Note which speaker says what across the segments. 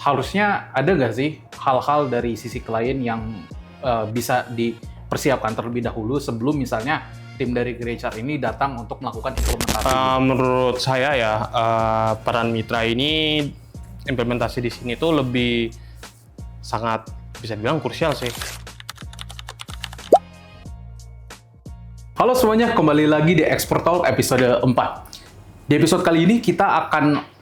Speaker 1: harusnya ada nggak sih hal-hal dari sisi klien yang bisa dipersiapkan terlebih dahulu sebelum misalnya tim dari GreyChar ini datang untuk melakukan implementasi?
Speaker 2: Menurut saya ya, peran mitra ini implementasi di sini tuh lebih sangat bisa dibilang krusial sih.
Speaker 1: Halo semuanya, kembali lagi di Expert Talk episode 4. Di episode kali ini kita akan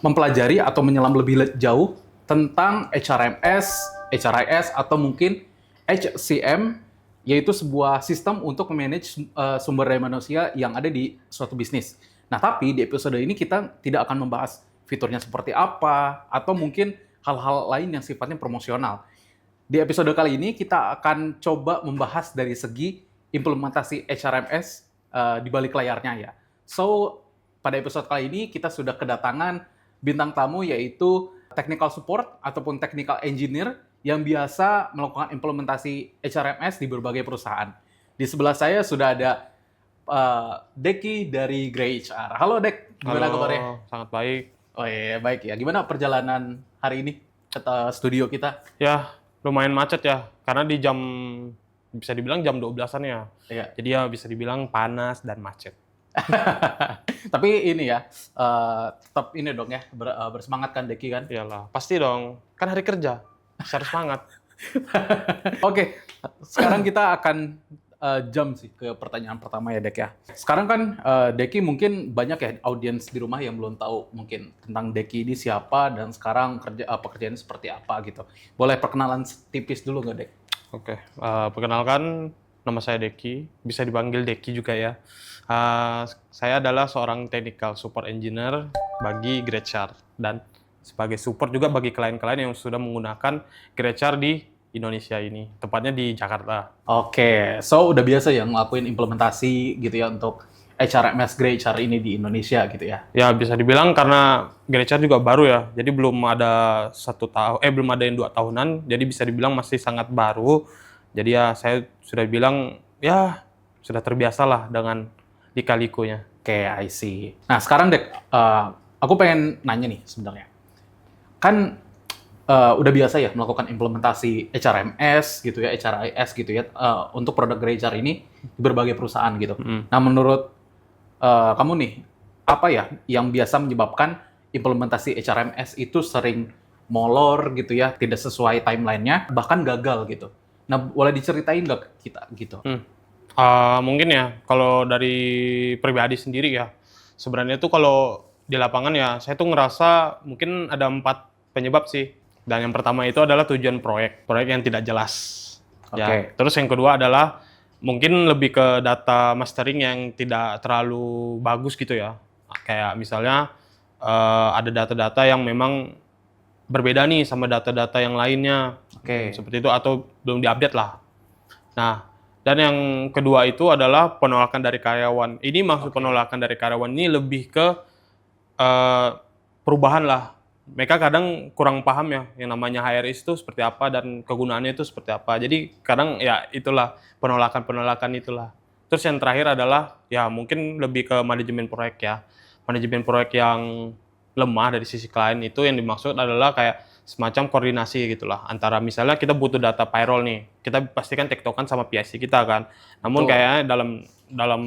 Speaker 1: mempelajari atau menyelam lebih jauh tentang HRMS, HRIS, atau mungkin HCM, yaitu sebuah sistem untuk memanage sumber daya manusia yang ada di suatu bisnis. Nah, tapi di episode ini kita tidak akan membahas fiturnya seperti apa, atau mungkin hal-hal lain yang sifatnya promosional. Di episode kali ini kita akan coba membahas dari segi implementasi HRMS di balik layarnya ya. So, pada episode kali ini kita sudah kedatangan bintang tamu yaitu technical support ataupun technical engineer yang biasa melakukan implementasi HRMS di berbagai perusahaan. Di sebelah saya sudah ada Deki dari GreyChar. Halo Dek, gimana kabarnya?
Speaker 2: Sangat baik.
Speaker 1: Oh iya, baik ya. Gimana perjalanan hari ini ke studio kita?
Speaker 2: Ya, lumayan macet ya, karena di jam, bisa dibilang jam 12-an ya.
Speaker 1: Iya.
Speaker 2: Jadi ya bisa dibilang panas dan macet.
Speaker 1: Tapi ini ya, tetap ini dong ya, bersemangat kan Deki kan?
Speaker 2: Iyalah, pasti dong. Kan hari kerja, harus semangat.
Speaker 1: Oke, sekarang kita akan jump sih ke pertanyaan pertama ya Dek ya. Sekarang kan Deki mungkin banyak ya audiens di rumah yang belum tahu mungkin tentang Deki ini siapa dan sekarang pekerjaannya seperti apa gitu. Boleh perkenalan tipis dulu nggak Dek?
Speaker 2: Oke, perkenalkan, nama saya Deki, bisa dipanggil Deki juga ya. Saya adalah seorang technical support engineer bagi GreyChar dan sebagai support juga bagi klien-klien yang sudah menggunakan GreyChar di Indonesia ini, tepatnya di Jakarta.
Speaker 1: Oke, so udah biasa ya ngelakuin implementasi gitu ya untuk HRMS GreyChar ini di Indonesia gitu ya?
Speaker 2: Ya bisa dibilang karena GreyChar juga baru ya, jadi belum ada belum ada yang 2 tahunan, jadi bisa dibilang masih sangat baru. Jadi ya saya sudah bilang ya sudah terbiasa lah dengan lika-likunya.
Speaker 1: Oke, I see. Nah sekarang Dek, aku pengen nanya nih sebenarnya. Kan udah biasa ya melakukan implementasi HRMS gitu ya, HRIS gitu ya, untuk produk GreyChar ini di berbagai perusahaan gitu. Nah menurut kamu nih, apa ya yang biasa menyebabkan implementasi HRMS itu sering molor gitu ya, tidak sesuai timeline-nya, bahkan gagal gitu. Nah, boleh diceritain nggak ke kita gitu?
Speaker 2: Mungkin ya, kalau dari pribadi sendiri ya, sebenarnya tuh kalau di lapangan ya, saya tuh ngerasa mungkin ada 4 penyebab sih. Dan yang pertama itu adalah tujuan proyek yang tidak jelas.
Speaker 1: Oke.
Speaker 2: Ya. Terus yang kedua adalah mungkin lebih ke data mastering yang tidak terlalu bagus gitu ya. Kayak misalnya ada data-data yang memang berbeda nih sama data-data yang lainnya.
Speaker 1: Oke.
Speaker 2: Seperti itu atau belum diupdate lah. Nah, dan yang kedua itu adalah penolakan dari karyawan. Ini maksud penolakan dari karyawan ini lebih ke perubahan lah. Mereka kadang kurang paham ya yang namanya HRIS itu seperti apa dan kegunaannya itu seperti apa. Jadi kadang ya itulah penolakan itulah. Terus yang terakhir adalah ya mungkin lebih ke manajemen proyek ya. Manajemen proyek yang lemah dari sisi klien itu yang dimaksud adalah kayak semacam koordinasi gitulah antara misalnya kita butuh data payroll nih, kita pastikan tektokan sama PIC kita kan. Namun kayaknya dalam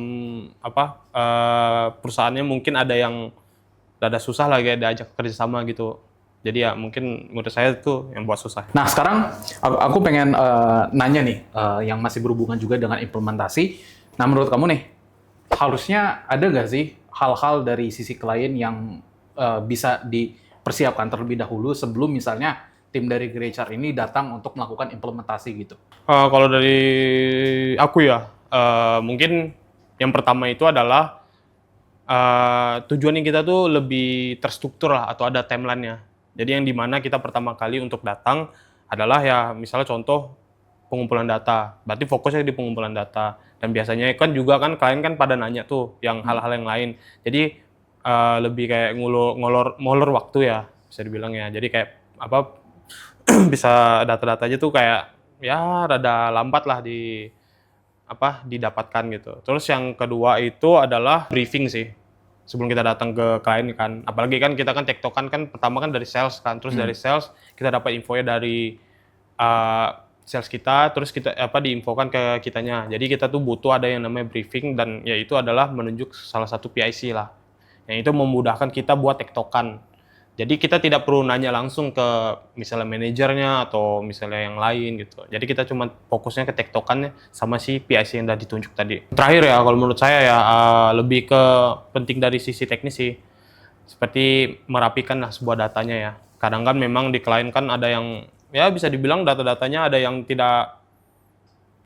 Speaker 2: perusahaannya mungkin ada yang rada susah lagi diajak kerjasama gitu. Jadi ya mungkin menurut saya itu yang buat susah.
Speaker 1: Nah, sekarang aku pengen nanya nih, yang masih berhubungan juga dengan implementasi. Nah, menurut kamu nih, harusnya ada nggak sih hal-hal dari sisi klien yang bisa dipersiapkan terlebih dahulu sebelum misalnya tim dari GreyChar ini datang untuk melakukan implementasi gitu?
Speaker 2: Kalau dari aku ya, mungkin yang pertama itu adalah tujuannya kita tuh lebih terstruktur lah atau ada timeline-nya. Jadi yang dimana kita pertama kali untuk datang adalah ya misalnya contoh pengumpulan data. Berarti fokusnya di pengumpulan data. Dan biasanya kan juga kan klien kan pada nanya tuh yang hal-hal yang lain. Jadi lebih kayak ngolor waktu ya bisa dibilang ya. Jadi kayak apa bisa data-data aja tuh kayak ya rada lambat lah didapatkan gitu. Terus yang kedua itu adalah briefing sih. sebelum kita datang ke klien kan. Apalagi kan kita kan tektokan kan pertama kan dari sales kan, terus dari sales kita dapat infonya dari sales kita, terus kita diinfokan ke kitanya. Jadi kita tuh butuh ada yang namanya briefing dan yaitu adalah menunjuk salah satu PIC lah. Yang itu memudahkan kita buat tektokan. Jadi kita tidak perlu nanya langsung ke misalnya manajernya atau misalnya yang lain gitu. Jadi kita cuma fokusnya ke tektokannya sama si PIC yang udah ditunjuk tadi. Terakhir ya kalau menurut saya ya lebih ke penting dari sisi teknis sih. Seperti merapikan lah sebuah datanya ya. Kadang kan memang di klien kan ada yang ya bisa dibilang data-datanya ada yang tidak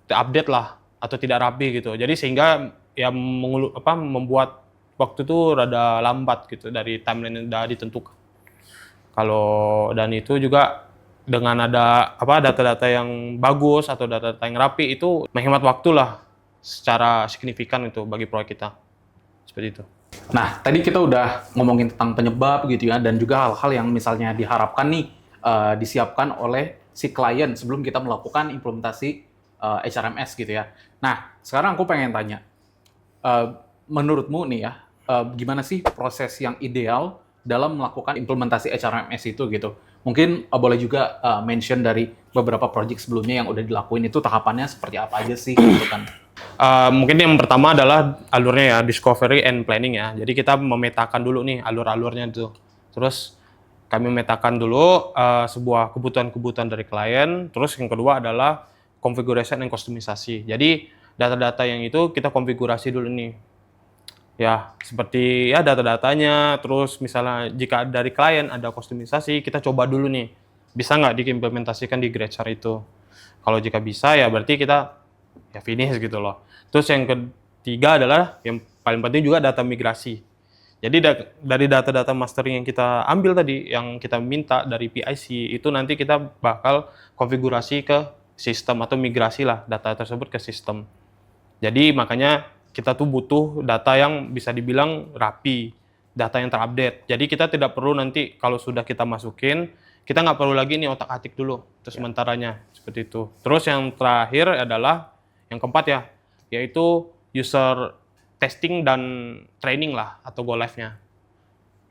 Speaker 2: update lah atau tidak rapi gitu. Jadi sehingga ya membuat waktu itu rada lambat gitu dari timeline yang sudah ditentukan. Kalau dan itu juga dengan ada data-data yang bagus atau data-data yang rapi itu menghemat waktu lah secara signifikan itu bagi proyek kita. Seperti itu.
Speaker 1: Nah, tadi kita udah ngomongin tentang penyebab gitu ya, dan juga hal-hal yang misalnya diharapkan nih disiapkan oleh si klien sebelum kita melakukan implementasi HRMS gitu ya. Nah, sekarang aku pengen tanya, menurutmu nih ya, gimana sih proses yang ideal dalam melakukan implementasi HRMS itu gitu? Mungkin boleh juga mention dari beberapa project sebelumnya yang udah dilakuin itu tahapannya seperti apa aja sih gitu kan?
Speaker 2: Mungkin yang pertama adalah alurnya ya, discovery and planning ya. Jadi kita memetakan dulu nih alur-alurnya itu. Terus kami memetakan dulu sebuah kebutuhan-kebutuhan dari klien. Terus yang kedua adalah configuration and customisasi. Jadi data-data yang itu kita konfigurasi dulu nih. Ya, seperti ya data-datanya, terus misalnya jika dari klien ada customisasi, kita coba dulu nih. Bisa nggak diimplementasikan di Gradesar itu? Kalau jika bisa ya berarti kita ya finish gitu loh. Terus yang ketiga adalah yang paling penting juga data migrasi. Jadi dari data-data mastering yang kita ambil tadi, yang kita minta dari PIC, itu nanti kita bakal konfigurasi ke sistem atau migrasi lah data tersebut ke sistem. Jadi makanya kita tuh butuh data yang bisa dibilang rapi, data yang terupdate. Jadi kita tidak perlu nanti kalau sudah kita masukin, kita nggak perlu lagi nih otak-atik dulu, terus sementaranya, seperti itu. Terus yang terakhir adalah, yang keempat ya, yaitu user testing dan training lah atau go live-nya.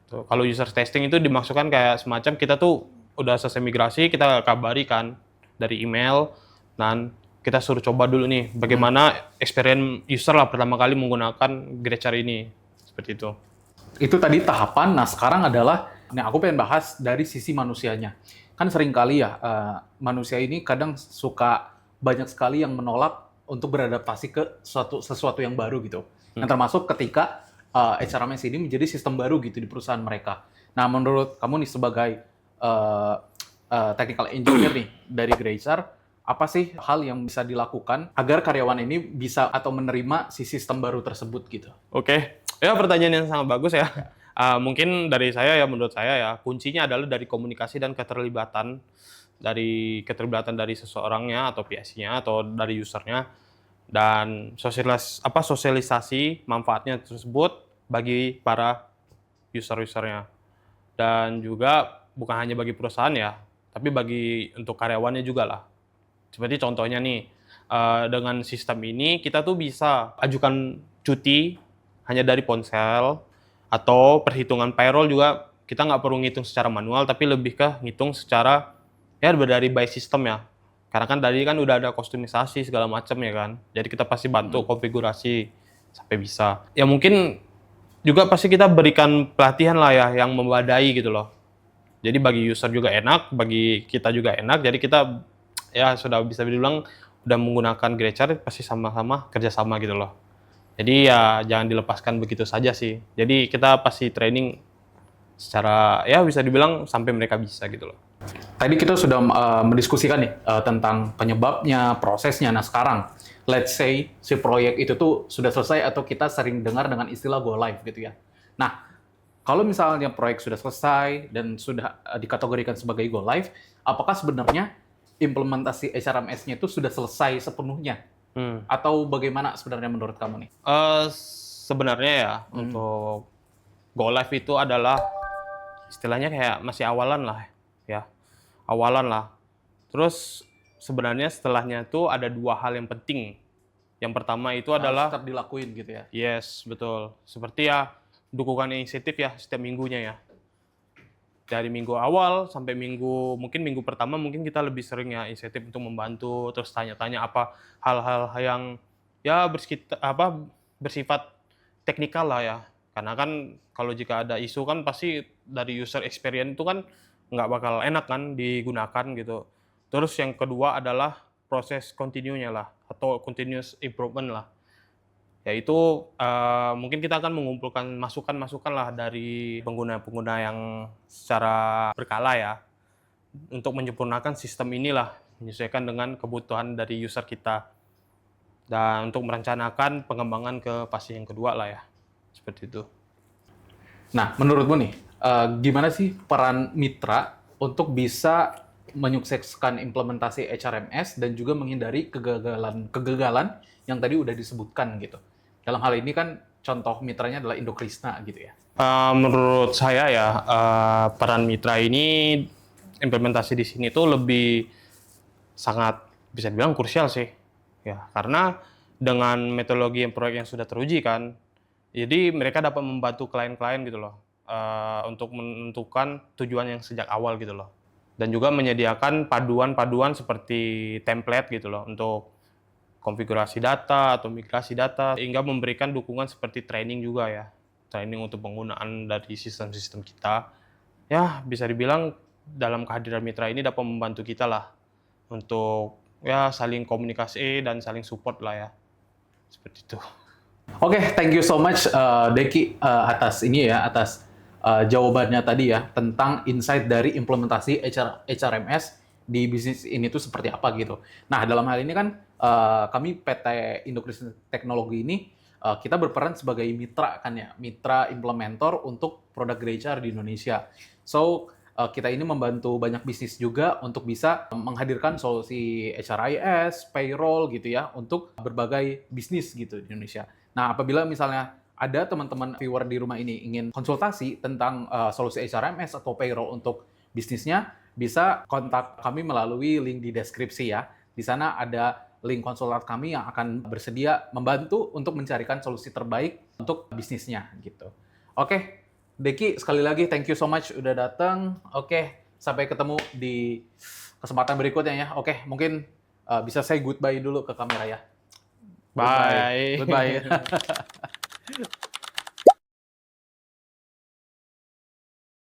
Speaker 2: Kalau user testing itu dimaksudkan kayak semacam kita tuh udah selesai migrasi, kita kabari kan dari email dan kita suruh coba dulu nih bagaimana experience user lah pertama kali menggunakan Gradesar ini. Seperti itu.
Speaker 1: Itu tadi tahapan. Nah, sekarang adalah aku pengen bahas dari sisi manusianya. Kan sering kali ya manusia ini kadang suka banyak sekali yang menolak untuk beradaptasi ke sesuatu yang baru gitu. Yang termasuk ketika HRMS ini menjadi sistem baru gitu di perusahaan mereka. Nah, menurut kamu nih sebagai technical engineer nih dari Gradesar, apa sih hal yang bisa dilakukan agar karyawan ini bisa atau menerima si sistem baru tersebut gitu?
Speaker 2: Oke, ya pertanyaan yang sangat bagus ya. Mungkin dari saya ya, menurut saya ya, kuncinya adalah dari komunikasi dan keterlibatan dari seseorangnya atau PIC-nya atau dari usernya, dan sosialisasi manfaatnya tersebut bagi para user-usernya, dan juga bukan hanya bagi perusahaan ya, tapi untuk karyawannya juga lah. Seperti contohnya nih, dengan sistem ini kita tuh bisa ajukan cuti hanya dari ponsel, atau perhitungan payroll juga kita nggak perlu ngitung secara manual, tapi lebih ke ngitung secara ya dari by system ya. Karena kan tadi kan udah ada kostumisasi segala macam ya kan. Jadi kita pasti bantu konfigurasi sampai bisa. Ya mungkin juga pasti kita berikan pelatihan lah ya yang memadai gitu loh. Jadi bagi user juga enak, bagi kita juga enak. Jadi kita ya sudah bisa dibilang udah menggunakan Gradesar pasti sama-sama kerjasama gitu loh. Jadi ya jangan dilepaskan begitu saja sih. Jadi kita pasti training secara ya bisa dibilang sampai mereka bisa gitu loh.
Speaker 1: Tadi kita sudah mendiskusikan nih tentang penyebabnya, prosesnya. Nah sekarang, let's say si proyek itu tuh sudah selesai atau kita sering dengar dengan istilah go live gitu ya. Nah, kalau misalnya proyek sudah selesai dan sudah dikategorikan sebagai go live, apakah sebenarnya implementasi HRMS-nya itu sudah selesai sepenuhnya? Atau bagaimana sebenarnya menurut kamu nih?
Speaker 2: Sebenarnya ya untuk go live itu adalah istilahnya kayak masih awalan lah ya. Awalan lah. Terus sebenarnya setelahnya itu ada dua hal yang penting. Yang pertama itu adalah
Speaker 1: tetap dilakuin gitu ya.
Speaker 2: yes, betul. Seperti ya dukungan inisiatif ya setiap minggunya ya. Dari minggu awal sampai mungkin minggu pertama mungkin kita lebih sering ya inisiatif untuk membantu, terus tanya-tanya apa hal-hal yang ya bersifat teknikal lah ya. Karena kan kalau jika ada isu kan pasti dari user experience itu kan nggak bakal enak kan digunakan gitu. Terus yang kedua adalah proses continue-nya lah atau continuous improvement lah. Yaitu mungkin kita akan mengumpulkan masukan-masukan lah dari pengguna-pengguna yang secara berkala ya, untuk menyempurnakan sistem inilah, menyesuaikan dengan kebutuhan dari user kita, dan untuk merencanakan pengembangan ke fase yang kedua lah ya, seperti itu.
Speaker 1: Nah, menurutmu nih, gimana sih peran mitra untuk bisa menyukseskan implementasi HRMS dan juga menghindari kegagalan yang tadi udah disebutkan gitu. Dalam hal ini kan contoh mitranya adalah Indokrisna gitu ya.
Speaker 2: Menurut saya ya, peran mitra ini implementasi di sini tuh lebih sangat bisa dibilang krusial sih. Ya, karena dengan metodologi proyek yang sudah teruji kan, jadi mereka dapat membantu klien-klien gitu loh, untuk menentukan tujuan yang sejak awal gitu loh. Dan juga menyediakan paduan-paduan seperti template gitu loh untuk konfigurasi data atau migrasi data, hingga memberikan dukungan seperti training juga ya. Training untuk penggunaan dari sistem-sistem kita. Ya, bisa dibilang dalam kehadiran mitra ini dapat membantu kita lah untuk ya saling komunikasi dan saling support lah ya. Seperti itu.
Speaker 1: Oke, thank you so much Deki atas ini ya, atas jawabannya tadi ya tentang insight dari implementasi HRMS di bisnis ini tuh seperti apa gitu. Nah, dalam hal ini kan kami PT Indokrisna Teknologi ini kita berperan sebagai mitra kan ya, mitra implementator untuk produk GreyCR di Indonesia. So, kita ini membantu banyak bisnis juga untuk bisa menghadirkan solusi HRIS, payroll gitu ya, untuk berbagai bisnis gitu di Indonesia. Nah, apabila misalnya ada teman-teman viewer di rumah ini ingin konsultasi tentang solusi HRMS atau payroll untuk bisnisnya, bisa kontak kami melalui link di deskripsi ya. Di sana ada link konsulat kami yang akan bersedia membantu untuk mencarikan solusi terbaik untuk bisnisnya gitu. Oke, Deki, sekali lagi thank you so much udah datang. Oke, sampai ketemu di kesempatan berikutnya ya. Oke, mungkin bisa say goodbye dulu ke kamera ya.
Speaker 2: Bye.
Speaker 1: Goodbye.